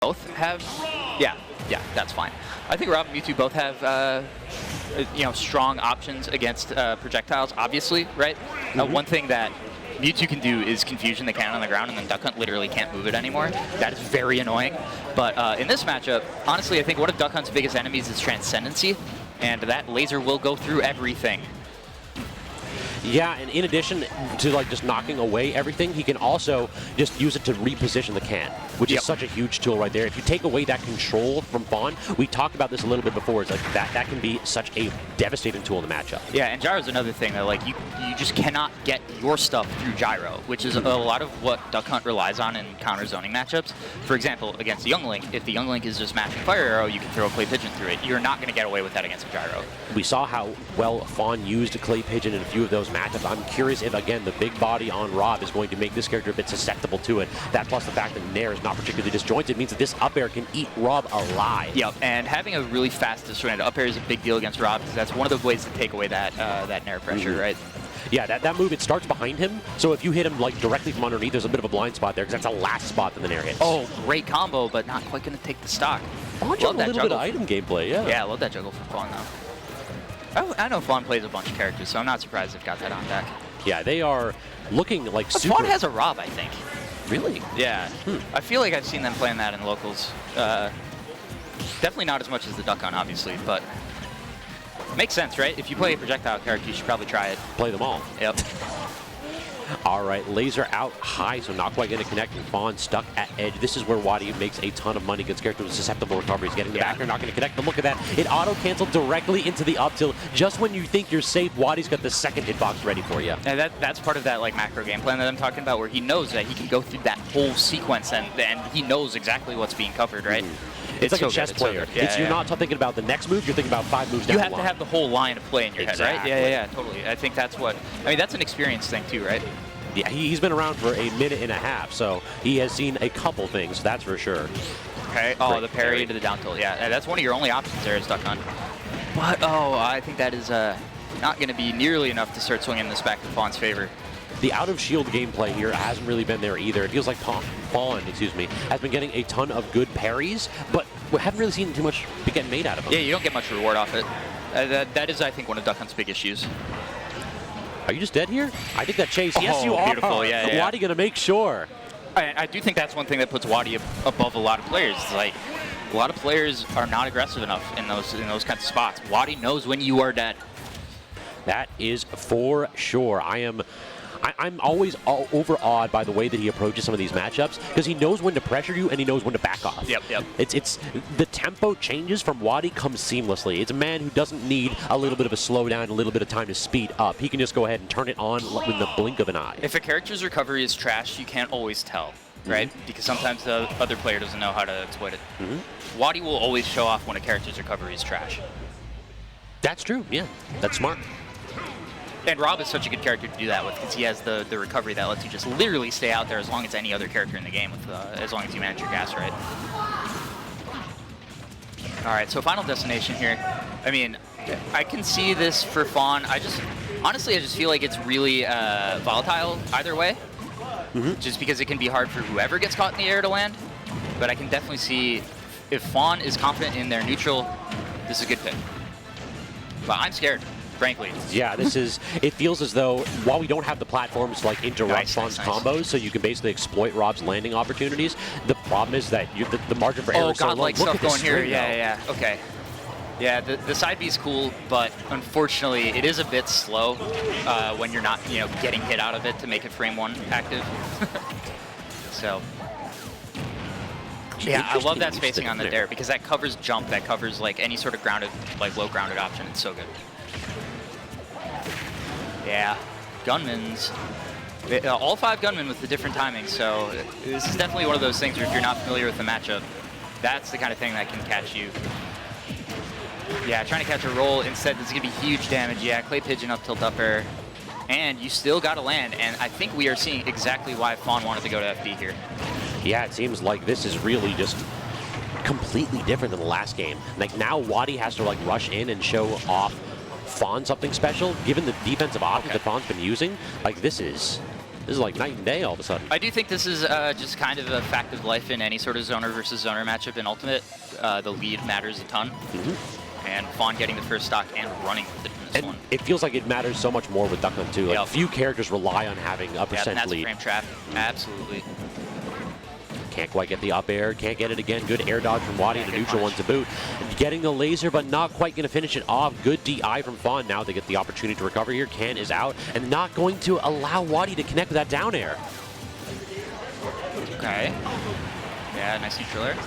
both have, yeah, that's fine. I think Rob and Mewtwo both have, you know, strong options against projectiles, obviously, right? One thing that Mewtwo can do is confusion the cannon on the ground, and then Duck Hunt literally can't move it anymore. That is very annoying. But in this matchup, honestly, I think one of Duck Hunt's biggest enemies is Transcendency, and that laser will go through everything. Yeah, and in addition to like just knocking away everything, he can also just use it to reposition the can, which is such a huge tool right there. If you take away that control from Fawn, we talked about this a little bit before, it's like that can be such a devastating tool in the matchup. Yeah, and Gyro's another thing that like you just cannot get your stuff through Gyro, which is a lot of what Duck Hunt relies on in counter zoning matchups. For example, against the Young Link, if the Young Link is just matching Fire Arrow, you can throw a Clay Pigeon through it. You're not going to get away with that against a Gyro. We saw how well Fawn used a Clay Pigeon in a few of those matchups. I'm curious if, again, the big body on Rob is going to make this character a bit susceptible to it. That plus the fact that Nair is not particularly disjointed means that this up air can eat Rob alive. Yep, and having a really fast disjointed up air is a big deal against Rob, because that's one of the ways to take away that that Nair pressure, right? Yeah, that move, it starts behind him, so if you hit him like directly from underneath, there's a bit of a blind spot there, because that's the last spot that the Nair hits. Oh, great combo, but not quite going to take the stock. Love that a little bit of item gameplay, yeah. Yeah, I love that juggle for Fawn, though. I know Fawn plays a bunch of characters, so I'm not surprised they've got that on deck. Yeah, they are looking like super... Fawn has a Rob, I think. Really? Yeah. I feel like I've seen them playing that in locals. Definitely not as much as the Duck Hunt, obviously, but makes sense, right? If you play a projectile character, you should probably try it. Play them all. Yep. All right, laser out high, so not quite going to connect, and Fawn stuck at edge. This is where WaDi makes a ton of money against characters with susceptible recoveries. Getting the back there, not going to connect, but look at that. It auto-canceled directly into the up tilt. Just when you think you're safe, WaDi's got the second hitbox ready for you. And that's part of that like macro game plan that I'm talking about, where he knows that he can go through that whole sequence, and he knows exactly what's being covered, right? It's like a chess player. You're not thinking about the next move, you're thinking about 5 moves down the line. You have to have the whole line of play in your head, right? Yeah, totally. I think that's what, I mean, that's an experience thing too, right? Yeah, he's been around for a minute and a half, so he has seen a couple things, that's for sure. Okay, oh, the parry into the down tilt, yeah. That's one of your only options there is Duck Hunt. But, oh, I think that is not going to be nearly enough to start swinging this back in Fawn's favor. The out-of-shield gameplay here hasn't really been there either. It feels like Fawn, has been getting a ton of good parries, but we haven't really seen too much getting made out of them. Yeah, you don't get much reward off it. That is, I think, one of Duck Hunt's big issues. Are you just dead here? I think that chase. Yes, you are. Beautiful. Yeah. WaDi going to make sure. I do think that's one thing that puts WaDi above a lot of players. It's like a lot of players are not aggressive enough in those kinds of spots. WaDi knows when you are dead. That is for sure. I'm always overawed by the way that he approaches some of these matchups, because he knows when to pressure you and he knows when to back off. Yep. It's the tempo changes from WaDi comes seamlessly. It's a man who doesn't need a little bit of a slowdown, a little bit of time to speed up. He can just go ahead and turn it on in the blink of an eye. If a character's recovery is trash, you can't always tell, right? Because sometimes the other player doesn't know how to exploit it. WaDi will always show off when a character's recovery is trash. That's true. Yeah, that's smart. And Rob is such a good character to do that with, because he has the recovery that lets you just literally stay out there as long as any other character in the game, with as long as you manage your gas right. All right, so final destination here. I mean, I can see this for Fawn. Honestly, I just feel like it's really volatile either way, just because it can be hard for whoever gets caught in the air to land. But I can definitely see if Fawn is confident in their neutral, this is a good pick. But I'm scared, frankly. Yeah, it feels as though, while we don't have the platforms to like interrupt Fawn's combos, so you can basically exploit Rob's landing opportunities, the problem is that the margin for error is so low. Like stuff going here, yeah, okay. Yeah, the side B is cool, but unfortunately it is a bit slow when you're not, getting hit out of it to make it frame 1 active. So, yeah, I love that spacing on the dare, because that covers jump, that covers like any sort of grounded, like low grounded option. It's so good. Yeah, gunmen's. All 5 gunmen with the different timings, so this is definitely one of those things where if you're not familiar with the matchup, that's the kind of thing that can catch you. Yeah, trying to catch a roll instead, this is going to be huge damage. Yeah, Clay Pigeon up tilt up air, and you still got to land, and I think we are seeing exactly why Fawn wanted to go to FD here. Yeah, it seems like this is really just completely different than the last game. Like, now WaDi has to like rush in and show off Fawn something special, given the defensive options that Fawn's been using. Like, this is This is like night and day all of a sudden. I do think this is just kind of a fact of life in any sort of zoner versus zoner matchup in Ultimate. The lead matters a ton. And Fawn getting the first stock and running with it in this one. It feels like it matters so much more with Duck Hunt too. Like, few characters rely on having a percent and that's lead. frame trap. Absolutely. Can't quite get the up air, can't get it again. Good air dodge from WaDi, and a neutral one to boot. Getting the laser, but not quite going to finish it off. Good DI from Fawn. Now they get the opportunity to recover here. Ken is out, and not going to allow WaDi to connect with that down air. Okay. Yeah, nice neutral air.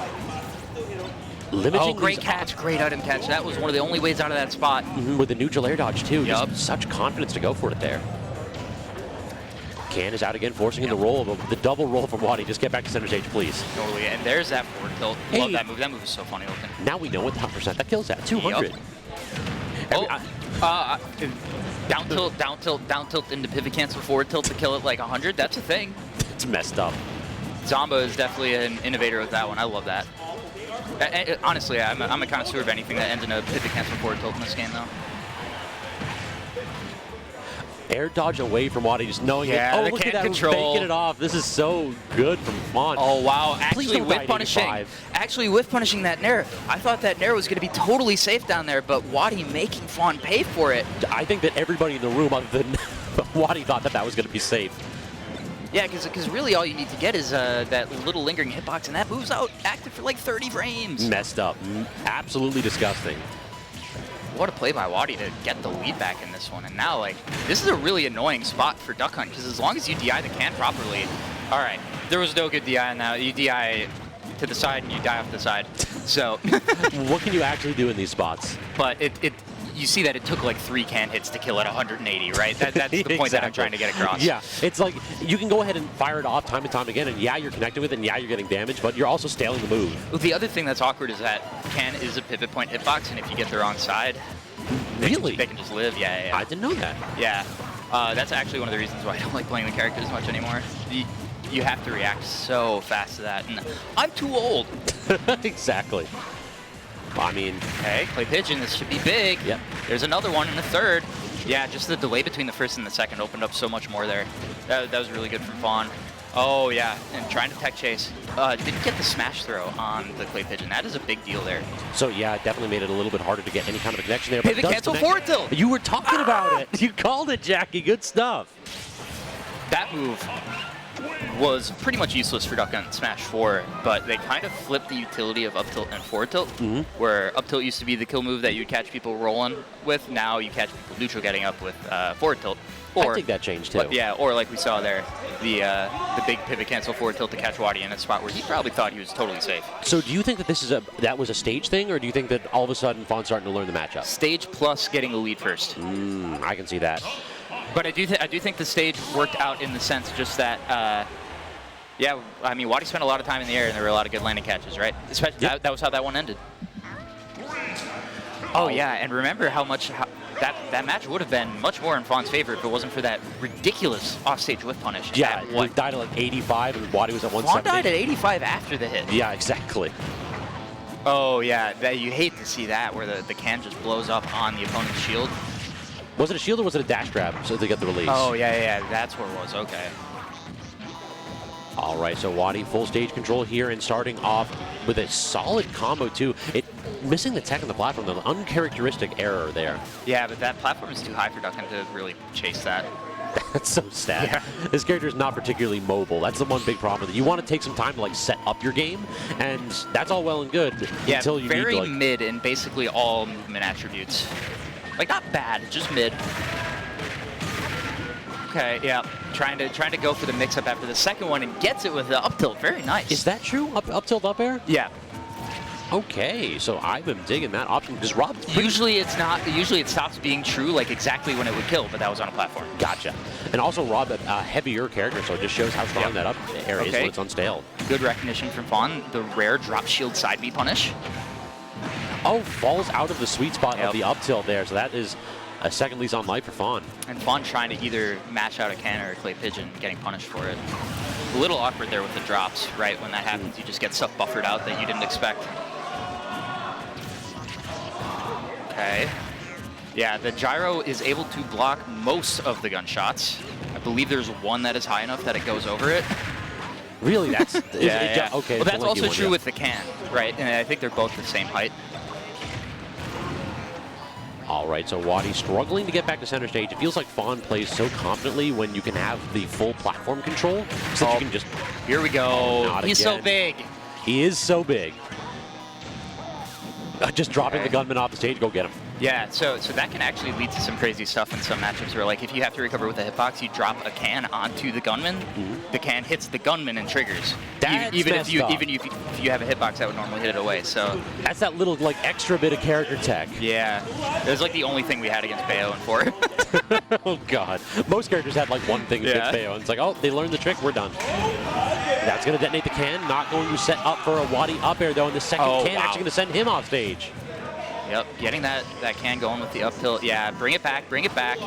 Limiting great catch, great item catch. That was one of the only ways out of that spot. With the neutral air dodge too. Just such confidence to go for it there. Can is out again, forcing in the roll, the double roll from WaDi. Just get back to center stage, please. Totally, and there's that forward tilt. Love that move. That move is so funny looking. Now we know what the percent that kills at, 200. Down tilt, down tilt, down tilt into pivot cancel, forward tilt to kill it like 100. That's a thing. It's messed up. Zomba is definitely an innovator with that one. I love that. Honestly, I'm a connoisseur of anything that ends in a pivot cancel forward tilt in this game, though. Air dodge away from WaDi, just knowing it. Oh, look at that, faking it off. This is so good from Fawn. Oh, wow. Actually, whiff punishing that Nair. I thought that Nair was going to be totally safe down there, but WaDi making Fawn pay for it. I think that everybody in the room other than WaDi thought that was going to be safe. Yeah, because really all you need to get is that little lingering hitbox, and that moves out active for like 30 frames. Messed up. Absolutely disgusting. What a play by WaDi to get the lead back in this one. And now, like, this is a really annoying spot for Duck Hunt, because as long as you DI the can properly, all right, there was no good DI on that. You DI to the side and you die off the side. So what can you actually do in these spots? But you see that it took like 3 can hits to kill at 180, right? That's the point that I'm trying to get across. Yeah, it's like you can go ahead and fire it off time and time again, and yeah, you're connected with it, and yeah, you're getting damage, but you're also staling the move. Well, the other thing that's awkward is that can is a pivot point hitbox, and if you get the wrong side, they can just live. Yeah. I didn't know that. Yeah, that's actually one of the reasons why I don't like playing the character as much anymore. You have to react so fast to that, and I'm too old. Exactly. I mean, hey, play pigeon. This should be big. Yep. There's another one in the third. Yeah, just the delay between the first and the second opened up so much more there. That was really good from Fawn. Oh yeah, and trying to tech chase. Didn't get the smash throw on the clay pigeon. That is a big deal there. So yeah, it definitely made it a little bit harder to get any kind of a connection there. Pivot cancel forward tilt. You were talking about it. You called it, Jackie. Good stuff. That move was pretty much useless for Duck Hunt Smash 4, but they kind of flipped the utility of up tilt and forward tilt, where up tilt used to be the kill move that you'd catch people rolling with. Now you catch people neutral getting up with forward tilt. I think that changed too. Yeah, or like we saw there, the big pivot cancel forward tilt to catch WaDi in a spot where he probably thought he was totally safe. So do you think that that was a stage thing, or do you think that all of a sudden Fawn's starting to learn the matchup? Stage plus getting the lead first. I can see that. But I do think the stage worked out in the sense just that, yeah, I mean, WaDi spent a lot of time in the air, and there were a lot of good landing catches, right? Especially that was how that one ended. Oh yeah, and remember how that match would have been much more in Fawn's favor if it wasn't for that ridiculous offstage whiff punish. Yeah, he died at like 85, and WaDi was at 170. Fawn died at 85 after the hit. Yeah, exactly. Oh yeah, you hate to see that, where the can just blows up on the opponent's shield. Was it a shield or was it a dash grab so they get the release? Oh yeah, that's what it was. Okay. All right, so WaDi full stage control here and starting off with a solid combo too. Missing the tech on the platform, the uncharacteristic error there. Yeah, but that platform is too high for Duck Hunt to really chase that. That's so sad. Yeah. This character is not particularly mobile. That's the one big problem with it. You want to take some time to like set up your game, and that's all well and good until you very need to, mid in basically all movement attributes. Like not bad, just mid. Okay, yeah, trying to go for the mix-up after the second one and gets it with the up tilt. Very nice. Is that true? Up tilt up air? Yeah. Okay, so I've been digging that option because Rob. Usually it's not. Usually it stops being true, like exactly when it would kill, but that was on a platform. Gotcha. And also Rob, a heavier character, so it just shows how strong that up air is when it's unstale. Good recognition from Fawn. The rare drop shield side B punish. Oh, falls out of the sweet spot of the up tilt there, so that is a second lease on life for Fawn. And Fawn trying to either mash out a can or a clay pigeon, getting punished for it. A little awkward there with the drops, right? When that happens, you just get stuff buffered out that you didn't expect. Okay. Yeah, the gyro is able to block most of the gunshots. believe there's one that is high enough that it goes over it. Really? That's Yeah. Okay. Well, that's also true yeah. with the can, right? And I think they're both the same height. All right, so WaDi struggling to get back to center stage. It feels like Fawn plays so confidently when you can have the full platform control, so that you can just... Here we go. He's so big. He is so big. Just dropping the gunman off the stage, go get him. Yeah, so that can actually lead to some crazy stuff in some matchups where, like, if you have to recover with a hitbox, you drop a can onto the gunman. The can hits the gunman and triggers. That's even if you up. even if you have a hitbox that would normally hit it away. So that's that little like extra bit of character tech. Yeah, it was like the only thing we had against Bayo and 4. Oh God, most characters had like one thing against Bayo, and it's like, oh, they learned the trick, we're done. That's gonna detonate the can. Not going to set up for a WaDi up air though, and the second can actually gonna send him off stage. Yep, getting that can going with the up tilt. Yeah, bring it back, bring it back.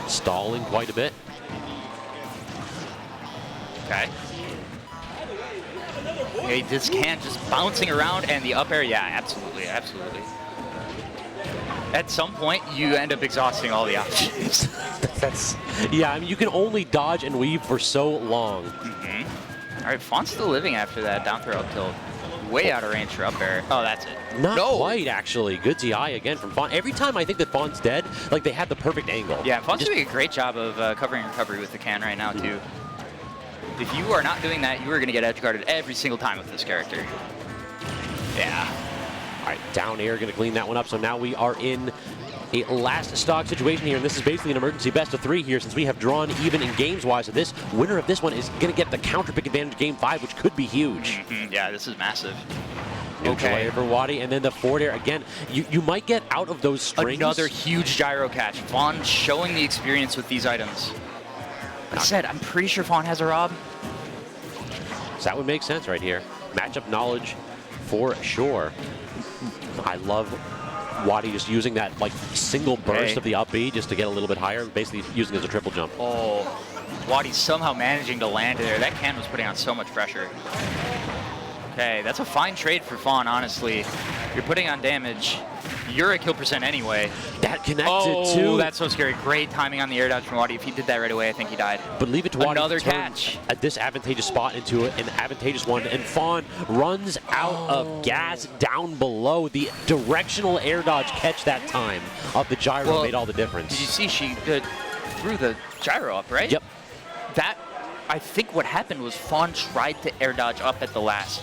Stalling quite a bit. Okay. Okay, this can just bouncing around and the up air. Yeah, absolutely, absolutely. At some point, you end up exhausting all the options. Yeah, I mean, you can only dodge and weave for so long. All right, Fawn's still living after that down throw up tilt. Way out of range for up air. Oh, that's it. Not quite, actually. Good TI again from Fawn. Every time I think that Fawn's dead, like they had the perfect angle. Yeah, Fawn's doing a great job of covering recovery with the can right now, too. If you are not doing that, you are going to get edge guarded every single time with this character. Yeah. All right, down air going to clean that one up. So now we are in a last stock situation here, and this is basically an emergency best of 3 here since we have drawn even in games-wise. So this winner of this one is going to get the counter pick advantage game 5, which could be huge. Yeah, this is massive. Neutral air for WaDi, and then the forward air again. You might get out of those strings. Another huge gyro catch. Fawn showing the experience with these items. Like I said, I'm pretty sure Fawn has a Rob. So that would make sense right here. Matchup knowledge for sure. I love WaDi just using that like single burst of the up B just to get a little bit higher, basically using it as a triple jump. Oh, WaDi's somehow managing to land there. That can was putting on so much pressure. Okay, that's a fine trade for Fawn, honestly. You're putting on damage. You're at kill percent anyway. That connected too. That's so scary. Great timing on the air dodge from WaDi. If he did that right away, I think he died. But leave it to WaDi. Another to turn catch. A disadvantageous spot into an advantageous one, and Fawn runs out of gas down below. The directional air dodge catch that time of the gyro made all the difference. Did you see she threw the gyro up, right? Yep. That, I think what happened was Fawn tried to air dodge up at the last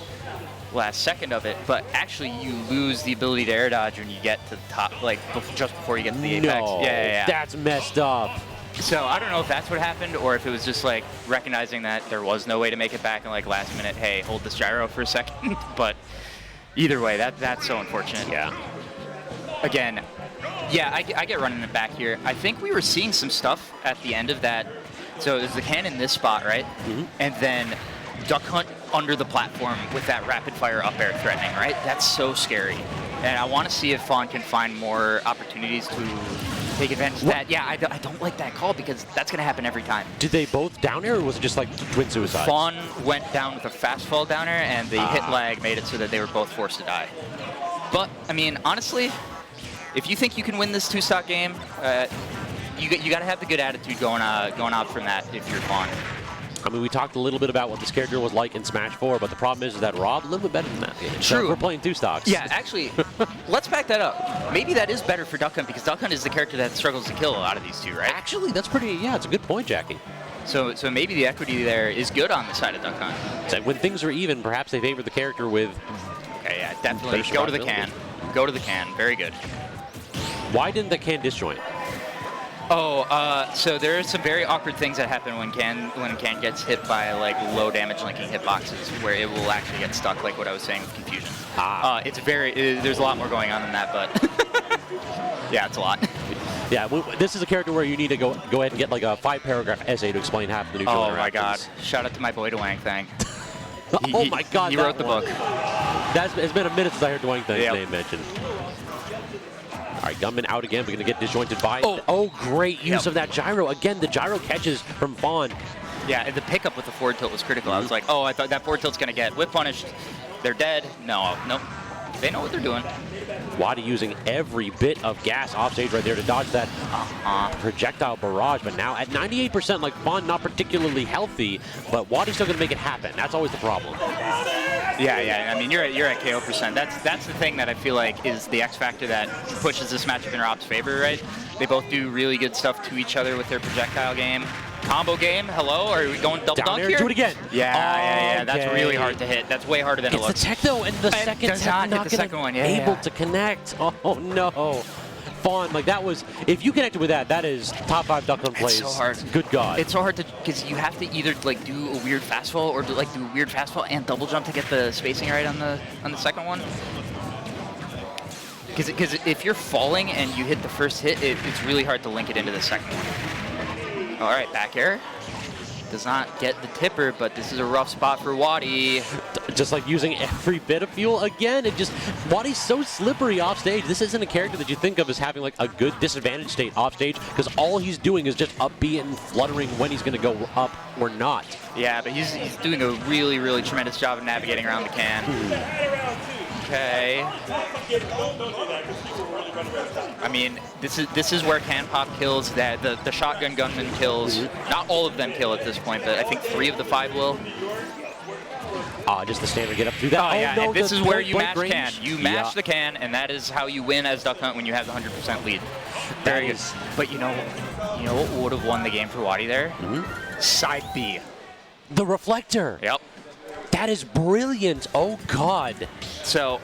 second of it, but actually you lose the ability to air dodge when you get to the top, like just before you get to the apex. No, yeah. That's messed up. So I don't know if that's what happened or if it was just like recognizing that there was no way to make it back and like last minute, hey, hold this gyro for a second. But either way, that's so unfortunate. Yeah. Again, yeah, I get running it back here. I think we were seeing some stuff at the end of that. So there's the can in this spot, right? And then Duck Hunt under the platform with that rapid fire up air threatening, right? That's so scary. And I want to see if Fawn can find more opportunities to take advantage of that. Yeah, I don't like that call because that's going to happen every time. Did they both down air or was it just like twin suicides? Fawn went down with a fast fall down air and the hit lag made it so that they were both forced to die. But, I mean, honestly, if you think you can win this 2-stock game, you got to have the good attitude going out from that if you're Fawn. I mean, we talked a little bit about what this character was like in Smash 4, but the problem is that Rob a little bit better than that game. True. So we're playing 2 stocks. Yeah, actually, let's back that up. Maybe that is better for Duck Hunt because Duck Hunt is the character that struggles to kill out of these two, right? Actually, that's pretty, yeah, it's a good point, Jackie. So maybe the equity there is good on the side of Duck Hunt. So when things are even, perhaps they favor the character with... Okay, yeah, definitely. Go to the can. Go to the can. Very good. Why didn't the can disjoint? Oh, so there are some very awkward things that happen when can gets hit by like low damage linking hitboxes, where it will actually get stuck, like what I was saying with confusion. There's a lot more going on than that, but yeah, it's a lot. Yeah, this is a character where you need to go ahead and get like a 5-paragraph essay to explain half the neutral interactions. Oh my God! Shout out to my boy Dwang Thang. Oh my God! He wrote the book. It's been a minute since I heard Dwang Thang's name mentioned. All right, Gunman out again. We're going to get disjointed by... Oh, great use of that gyro. Again, the gyro catches from Fawn. Yeah, and the pickup with the forward tilt was critical. I was like, oh, I thought that forward tilt's going to get whip punished. They're dead. No, nope. They know what they're doing. WaDi using every bit of gas offstage right there to dodge that projectile barrage, but now at 98%, like Fawn not particularly healthy, but WaDi's still going to make it happen. That's always the problem. Yeah. I mean, you're at KO percent. That's the thing that I feel like is the X factor that pushes this matchup in Rob's favor, right? They both do really good stuff to each other with their projectile game. Combo game, hello? Are we going double dunk here? Do it again. Yeah. That's really hard to hit. That's way harder than it looks. It's the tech though, and the second tech not able to connect. Oh no. Fawn, like that was, if you connected with that, that is top 5 duck hunt plays. It's so hard. Good God. It's so hard to, because you have to either like do a weird fastfall or do a weird fastfall and double jump to get the spacing right on the second one. Because if you're falling and you hit the first hit, it's really hard to link it into the second one. All right, back air. Does not get the tipper, but this is a rough spot for WaDi. Just like using every bit of fuel again. WaDi's so slippery off stage. This isn't a character that you think of as having like a good disadvantage state off stage, because all he's doing is just upbeat and fluttering when he's going to go up or not. Yeah, but he's doing a really, really tremendous job of navigating around the can. Okay. I mean, this is where can pop kills, that the shotgun gunman kills. Not all of them kill at this point, but I think 3 of the 5 will. Just the standard get up through that. Oh yeah, no, this is where you match range. can. You match the can, and that is how you win as Duck Hunt when you have the 100% lead. Very good. But you know what would have won the game for WaDi there? Side B. The reflector. Yep. That is brilliant. Oh God. So,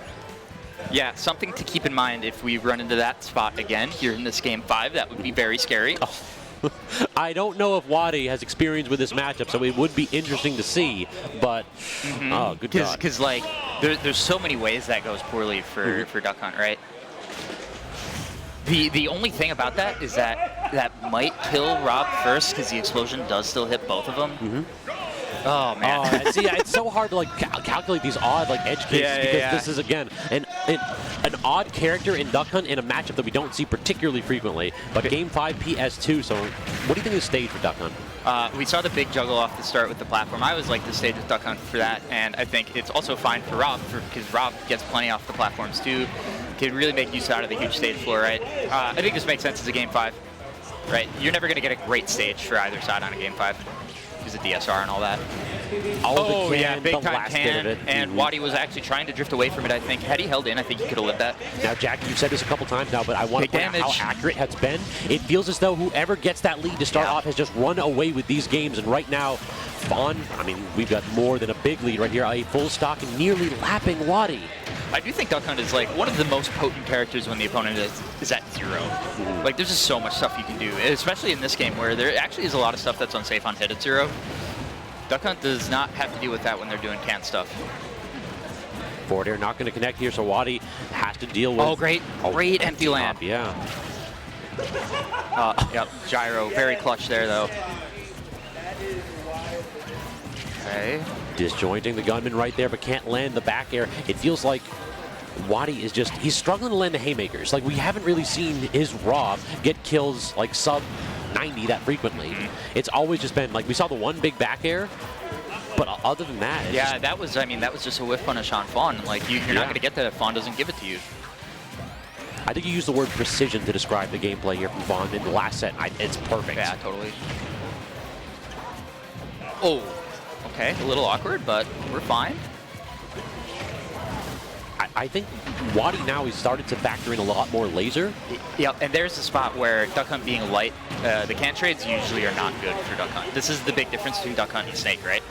yeah, something to keep in mind if we run into that spot again here in this game 5. That would be very scary. I don't know if WaDi has experience with this matchup, so it would be interesting to see. But oh, good God. Because like there's so many ways that goes poorly for Duck Hunt, right? The only thing about that is that might kill Rob first, because the explosion does still hit both of them. Oh man! See, it's so hard to like calculate these odd like edge cases, because this is again an odd character in Duck Hunt in a matchup that we don't see particularly frequently. But Game 5 PS2. So, what do you think of the stage for Duck Hunt? We saw the big juggle off the start with the platform. I always like the stage with Duck Hunt for that, and I think it's also fine for Rob, because Rob gets plenty off the platforms too. Can really make use out of the huge stage floor, right? I think this makes sense as a Game 5, right? You're never going to get a great stage for either side on a Game 5. Use a DSR and all that. Big time can, and WaDi was actually trying to drift away from it, I think. Had he held in, I think he could have lived that. Now, Jack, you've said this a couple times now, but I want to point out how accurate it's been. It feels as though whoever gets that lead to start off has just run away with these games, and right now, Fawn, I mean, we've got more than a big lead right here, a full stock and nearly lapping WaDi. I do think Duck Hunt is like one of the most potent characters when the opponent is at 0. Like, there's just so much stuff you can do, especially in this game where there actually is a lot of stuff that's unsafe on hit at 0. Duck Hunt does not have to deal with that when they're doing can stuff. Forward air not going to connect here, so WaDi has to deal with... Oh, great empty land. Yeah. Yep, gyro, very clutch there, though. Okay. Disjointing the gunman right there, but can't land the back air. It feels like WaDi is just, he's struggling to land the haymakers. Like, we haven't really seen his Rob get kills like sub 90 that frequently. It's always just been like, we saw the one big back air, but other than that, that was just a whiff punish on Fawn. Like, you're not going to get that if Fawn doesn't give it to you. I think you used the word precision to describe the gameplay here from Fawn in the last set. It's perfect. Yeah, totally. Oh, okay, a little awkward, but we're fine. I think WaDi now has started to factor in a lot more laser. Yep, and there's a spot where Duck Hunt being light, the can trades usually are not good for Duck Hunt. This is the big difference between Duck Hunt and Snake, right?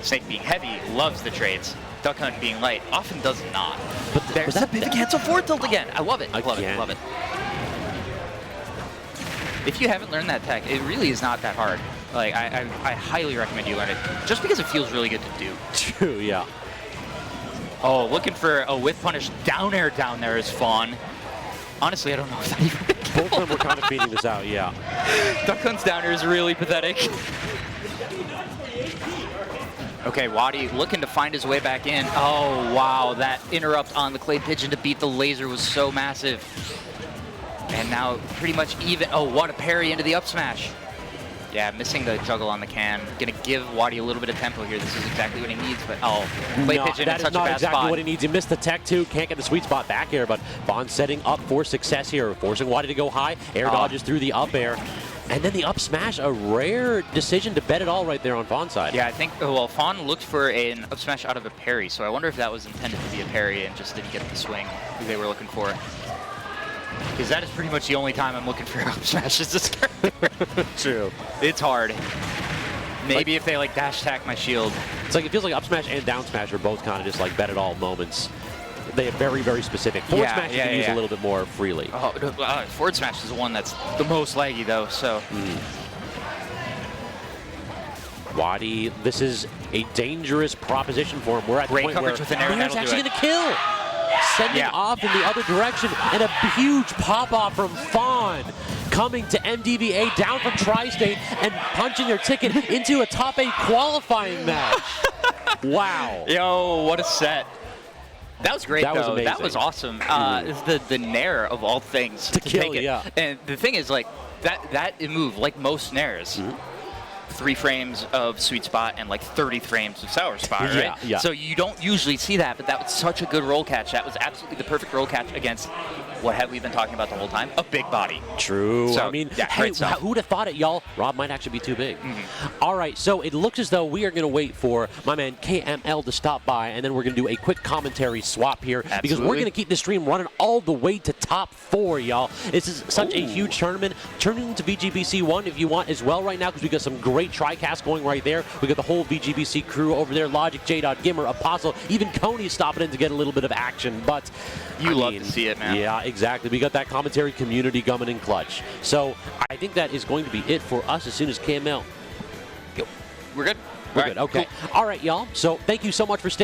Snake being heavy loves the trades. Duck Hunt being light often does not. But there's the cancel forward tilt again. I love it. I love it. If you haven't learned that tech, it really is not that hard. Like, I highly recommend you learn it, just because it feels really good to do. True, yeah. Oh, looking for a whiff punish down air down there is Fawn. Honestly, I don't know if that even both of them were kind of beating this out, yeah. Duck Hunt's down air is really pathetic. Okay, WaDi looking to find his way back in. Oh, wow, that interrupt on the clay pigeon to beat the laser was so massive. And now pretty much even. Oh, what a parry into the up smash. Yeah, missing the juggle on the can. Gonna give WaDi a little bit of tempo here. This is exactly what he needs, but play pigeon in such a bad spot. That is not exactly what he needs. He missed the tech too. Can't get the sweet spot back here, but Fawn setting up for success here, forcing WaDi to go high. Air dodges through the up air. And then the up smash, a rare decision to bet it all right there on Fawn's side. Yeah, I think, well, Fawn looked for an up smash out of a parry, so I wonder if that was intended to be a parry and just didn't get the swing they were looking for. Because that is pretty much the only time I'm looking for up smashes this turn. True. It's hard. Maybe if they like dash attack my shield. It's like, it feels like up smash and down smash are both kind of just like bet it all moments. They are very, very specific. Forward smash you can use a little bit more freely. Forward smash is the one that's the most laggy though, so. WaDi, this is a dangerous proposition for him. We're at the point where Nair's actually going to kill. Sending off in the other direction, and a huge pop-off from Fawn coming to MDVA down from Tri-State and punching their ticket into a top 8 qualifying match. Wow. Yo, what a set. That was great, that was amazing. That was awesome. The Nair of all things to kill, take it. And the thing is, like, that move, like most Nairs, 3 frames of sweet spot and like 30 frames of sour spot, right? Yeah. So you don't usually see that, but that was such a good roll catch. That was absolutely the perfect roll catch against what have we been talking about the whole time? A big body. True. So, I mean, hey, who would have thought it, y'all? Rob might actually be too big. All right, so it looks as though we are going to wait for my man KML to stop by, and then we're going to do a quick commentary swap here because we're going to keep the stream running all the way to top 4, y'all. This is such a huge tournament. Turning into VGBC 1 if you want as well right now because we got some great TriCast going right there. We got the whole VGBC crew over there, Logic, J-Dot, Gimmer, Apostle, even Coney stopping in to get a little bit of action, but you love to see it, man. Yeah, exactly. We got that commentary community coming in clutch. So I think that is going to be it for us as soon as KML. We're good. We're good. Okay. Cool. All right, y'all. So thank you so much for sticking